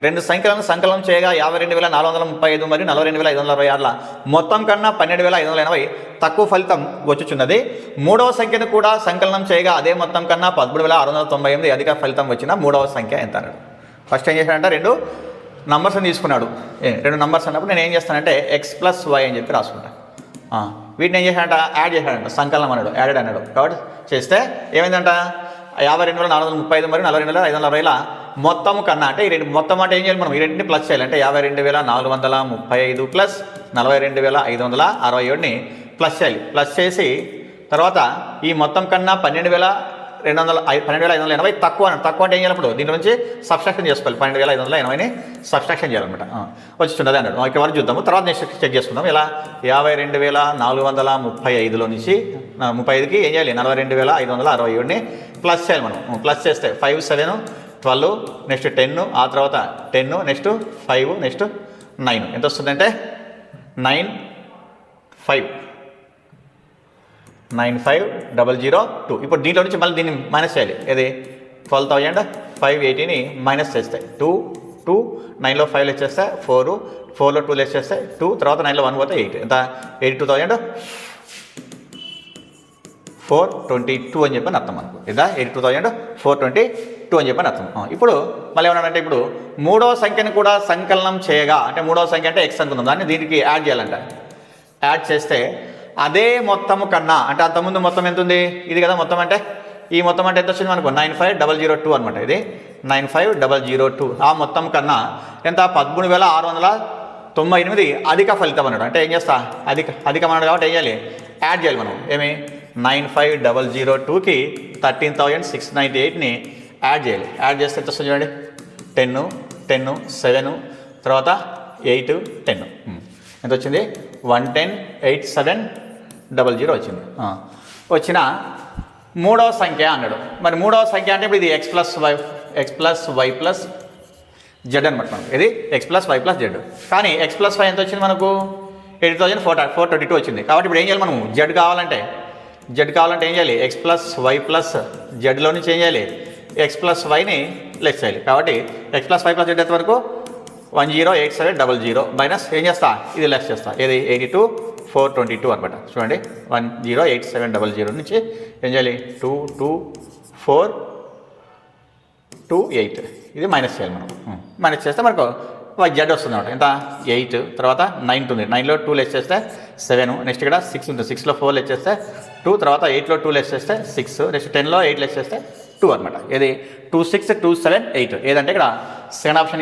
రెండు సంఖ్యలను సంకలనం చేయగా 52,435 మరియు 42,566 మొత్తం కన్నా 12,580 తక్కువ ఫలితం వచ్చుచున్నది. మూడవ సంఖ్యను కూడా సంకలనం చేయగా అదే మొత్తం కన్నా 13,698 అధిక ఫలితం వచ్చిన మూడవ సంఖ్య ఎంత అన్నాడు. ఫస్ట్ ఏం చేశాడంటే రెండు నంబర్స్ని తీసుకున్నాడు. రెండు నంబర్స్ అన్నప్పుడు నేను ఏం చేస్తానంటే x + y అని చెప్పి రాసుకుంటాను. వీటిని ఏం చేశాడంట యాడ్ చేశాడంట, సంకలనం అన్నాడు, యాడెడ్ అన్నాడు. కాబట్టి చేస్తే ఏమైందంట 52,435 మరియు 42,560 మొత్తం కన్నా అంటే ఈ రెండు మొత్తం అంటే ఏం చేయాలి మనం ఈ రెండింటిని ప్లస్ చేయాలి. అంటే 52,435 ప్లస్ 42,567ని ప్లస్ చేయాలి. ప్లస్ చేసి తర్వాత ఈ మొత్తం కన్నా 12,580 తక్కువ అంటే ఏం చేయాలప్పుడు దీని నుంచి సబ్స్ట్రాక్షన్ చేసుకోవాలి. 12,580ని సబ్స్ట్రాక్షన్ చేయాలన్నమాట. వచ్చిండదు అన్నాడు. ఇక్కడ వరకు చూద్దాము, తర్వాత నెక్స్ట్ చెక్ చేసుకుందాం. ఇలా 52,435లో నుంచి 35కి ఏం చేయాలి 42,567ని ప్లస్ చేయాలి మనం. ప్లస్ చేస్తే 5 7 12 నెక్స్ట్ 10 ఆ తర్వాత 10 నెక్స్ట్ 5 నెక్స్ట్ 9 ఎంత వస్తుందంటే 95,002. ఇప్పుడు దీంట్లో నుంచి మళ్ళీ దీన్ని మైనస్ చేయాలి. ఏది 12,580ని మైనస్ చేస్తే 2 9లో 5 వచ్చేస్తే 4 4లో 2 వచ్చేస్తే 2 తర్వాత 9లో 1 పోతే 8 ఎంత 82,422 అని చెప్పని అర్థం మనకు. ఇదా 82,422 అని చెప్పని అర్థం. ఇప్పుడు మళ్ళీ ఏమన్నాడంటే ఇప్పుడు మూడవ సంఖ్యను కూడా సంకలనం చేయగా అంటే మూడవ సంఖ్య అంటే x అనుకుందాం, దాన్ని దీనికి యాడ్ చేయాలంట. యాడ్ చేస్తే అదే మొత్తము కన్నా అంటే అంతకుముందు మొత్తం ఎంత ఉంది ఇది కదా మొత్తం అంటే ఈ మొత్తం అంటే ఎంత వచ్చింది మనకు 95,002 అనమాట. ఇది 95,002 ఆ మొత్తం కన్నా ఎంత 13,698 అధిక ఫలితం అన్నాడు. అంటే ఏం చేస్తా అధికం అన్నాడు కాబట్టి ఏం చేయాలి యాడ్ చేయాలి మనం. ఏమి 95,002కి 13,698ని యాడ్ చేయాలి. యాడ్ చేస్తే ఎంత వస్తుంది చూడండి 10 10 7 తర్వాత 8 10 ఎంత వచ్చింది 110,8,700 వచ్చింది. వచ్చిన మూడవ సంఖ్య అన్నాడు. మరి మూడవ సంఖ్య అంటే ఇప్పుడు ఇది x + y + z అనమాట మనకు. ఇది x + y + z. కానీ x + y ఎంత వచ్చింది మనకు 80,422 వచ్చింది. కాబట్టి ఇప్పుడు ఏం చేయాలి మనం z కావాలంటే ఏం చేయాలి x + y + zలో నుంచి ఏం చేయాలి x + yని లెస్ చేయాలి. కాబట్టి x + y + z ఎంత వరకు 10,8700 మైనస్ ఏం చేస్తా ఇది లెస్ చేస్తా. ఇది 82,422 అనమాట. చూడండి 10,8700 నుంచి ఏం చేయాలి 22,428 ఇది మైనస్ చేయాలి మనం. మైనస్ చేస్తే మనకు z వస్తుంది అనమాట. ఎంత 8 తర్వాత 9 ఉంది, 9లో 2 లెస్ చేస్తే 7 నెక్స్ట్ ఇక్కడ 6 ఉంటుంది, 6లో 4 లెస్ చేస్తే 2 తర్వాత 8లో 2 లెస్ చేస్తే 6 నెక్స్ట్ 10లో 8 లెస్ చేస్తే 2 అనమాట. ఇది 26,278 ఏదంటే ఇక్కడ సెకండ్ ఆప్షన్